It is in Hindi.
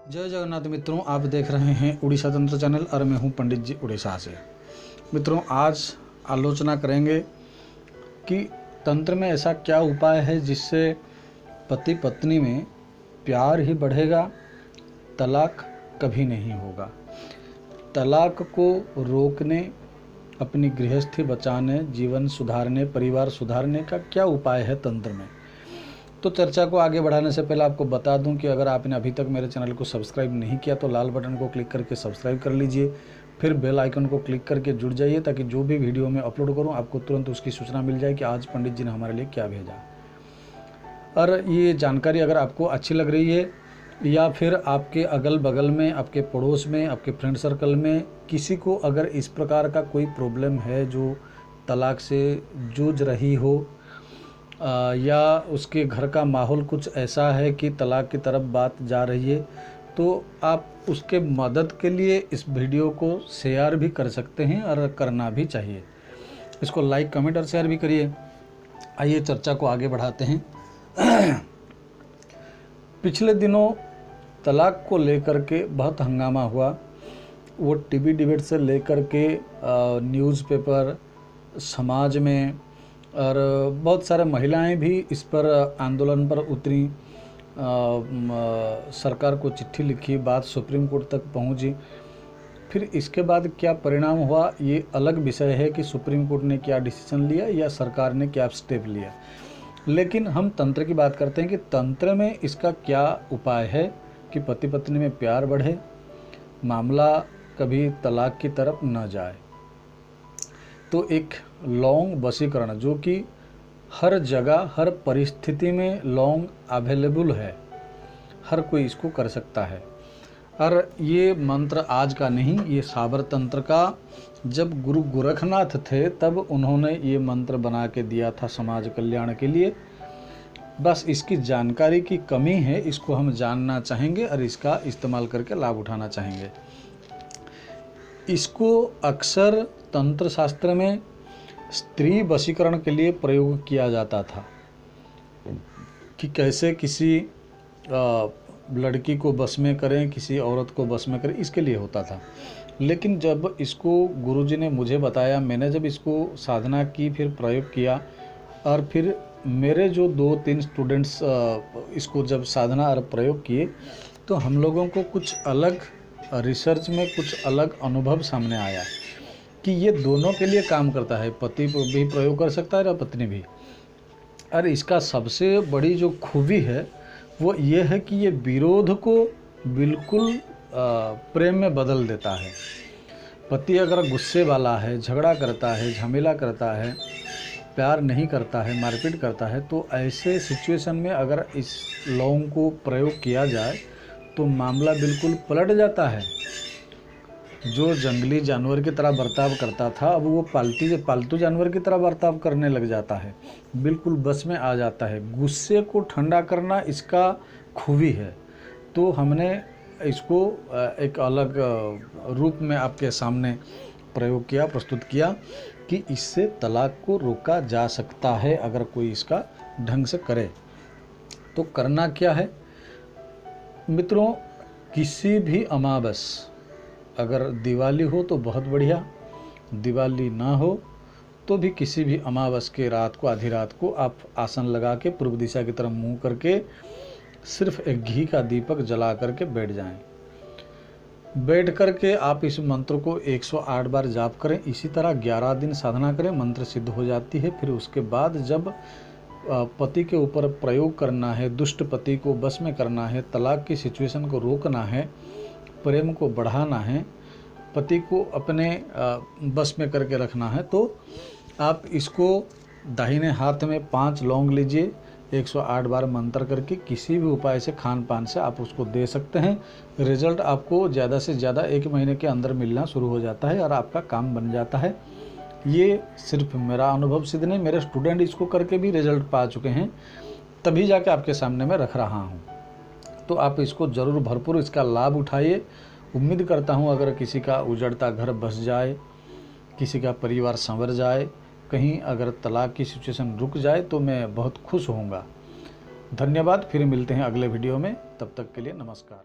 जय जगन्नाथ मित्रों, आप देख रहे हैं उड़ीसा तंत्र चैनल और मैं हूं पंडित जी उड़ीसा से। मित्रों, आज आलोचना करेंगे कि तंत्र में ऐसा क्या उपाय है जिससे पति पत्नी में प्यार ही बढ़ेगा, तलाक कभी नहीं होगा। तलाक को रोकने, अपनी गृहस्थी बचाने, जीवन सुधारने, परिवार सुधारने का क्या उपाय है तंत्र में। तो चर्चा को आगे बढ़ाने से पहले आपको बता दूं कि अगर आपने अभी तक मेरे चैनल को सब्सक्राइब नहीं किया तो लाल बटन को क्लिक करके सब्सक्राइब कर लीजिए, फिर बेल आइकन को क्लिक करके जुड़ जाइए ताकि जो भी वीडियो मैं अपलोड करूं आपको तुरंत उसकी सूचना मिल जाए कि आज पंडित जी ने हमारे लिए क्या भेजा। और ये जानकारी अगर आपको अच्छी लग रही है या फिर आपके अगल बगल में, आपके पड़ोस में, आपके फ्रेंड सर्कल में किसी को अगर इस प्रकार का कोई प्रॉब्लम है जो तलाक से जूझ रही हो, या उसके घर का माहौल कुछ ऐसा है कि तलाक की तरफ बात जा रही है, तो आप उसके मदद के लिए इस वीडियो को शेयर भी कर सकते हैं और करना भी चाहिए। इसको लाइक, कमेंट और शेयर भी करिए। आइए चर्चा को आगे बढ़ाते हैं। पिछले दिनों तलाक को लेकर के बहुत हंगामा हुआ। वो टीवी डिबेट से लेकर के न्यूज़पेपर, समाज में, और बहुत सारे महिलाएं भी इस पर आंदोलन पर उतरी, सरकार को चिट्ठी लिखी, बात सुप्रीम कोर्ट तक पहुंची। फिर इसके बाद क्या परिणाम हुआ ये अलग विषय है कि सुप्रीम कोर्ट ने क्या डिसीजन लिया या सरकार ने क्या स्टेप लिया, लेकिन हम तंत्र की बात करते हैं कि तंत्र में इसका क्या उपाय है कि पति पत्नी में प्यार बढ़े, मामला कभी तलाक की तरफ न जाए। तो एक लौंग वशीकरण जो कि हर जगह, हर परिस्थिति में लौंग अवेलेबल है, हर कोई इसको कर सकता है। और ये मंत्र आज का नहीं, ये साबर तंत्र का जब गुरु गोरखनाथ थे तब उन्होंने ये मंत्र बना के दिया था समाज कल्याण के लिए। बस इसकी जानकारी की कमी है, इसको हम जानना चाहेंगे और इसका इस्तेमाल करके लाभ उठाना चाहेंगे। इसको अक्सर तंत्र शास्त्र में स्त्री वशीकरण के लिए प्रयोग किया जाता था कि कैसे किसी लड़की को बस में करें, किसी औरत को बस में करें, इसके लिए होता था। लेकिन जब इसको गुरुजी ने मुझे बताया, मैंने जब इसको साधना की, फिर प्रयोग किया, और फिर मेरे जो 2-3 स्टूडेंट्स इसको जब साधना और प्रयोग किए तो हम लोगों को कुछ अलग रिसर्च में कुछ अलग अनुभव सामने आया कि ये दोनों के लिए काम करता है। पति भी प्रयोग कर सकता है और पत्नी भी। और इसका सबसे बड़ी जो खूबी है वो ये है कि ये विरोध को बिल्कुल प्रेम में बदल देता है। पति अगर गुस्से वाला है, झगड़ा करता है, झमेला करता है, प्यार नहीं करता है, मारपीट करता है, तो ऐसे सिचुएशन में अगर इस लौंग को प्रयोग किया जाए तो मामला बिल्कुल पलट जाता है। जो जंगली जानवर की तरह बर्ताव करता था अब वो पालतू जानवर की तरह बर्ताव करने लग जाता है, बिल्कुल बस में आ जाता है। गुस्से को ठंडा करना इसका खूबी है। तो हमने इसको एक अलग रूप में आपके सामने प्रयोग किया, प्रस्तुत किया कि इससे तलाक को रोका जा सकता है अगर कोई इसका ढंग से करे। तो करना क्या है मित्रों, किसी भी अमावस, अगर दिवाली हो तो बहुत बढ़िया, दिवाली ना हो तो भी किसी भी अमावस के रात को, आधी रात को आप आसन लगा के पूर्व दिशा की तरफ मुंह करके सिर्फ एक घी का दीपक जला करके बैठ जाएं। बैठ करके आप इस मंत्र को 108 बार जाप करें। इसी तरह 11 दिन साधना करें, मंत्र सिद्ध हो जाती है। फिर उसके बाद जब पति के ऊपर प्रयोग करना है, दुष्ट पति को बस में करना है, तलाक की सिचुएशन को रोकना है, प्रेम को बढ़ाना है, पति को अपने बस में करके रखना है, तो आप इसको दाहिने हाथ में 5 लौंग लीजिए, 108 बार मंत्र करके किसी भी उपाय से, खान पान से आप उसको दे सकते हैं। रिजल्ट आपको ज़्यादा से ज़्यादा 1 महीने के अंदर मिलना शुरू हो जाता है और आपका काम बन जाता है। ये सिर्फ मेरा अनुभव सिद्ध नहीं, मेरे स्टूडेंट इसको करके भी रिजल्ट पा चुके हैं, तभी जाके आपके सामने मैं रख रहा हूँ। तो आप इसको ज़रूर भरपूर इसका लाभ उठाइए। उम्मीद करता हूँ अगर किसी का उजड़ता घर बस जाए, किसी का परिवार संवर जाए, कहीं अगर तलाक की सिचुएशन रुक जाए तो मैं बहुत खुश होऊंगा। धन्यवाद। फिर मिलते हैं अगले वीडियो में, तब तक के लिए नमस्कार।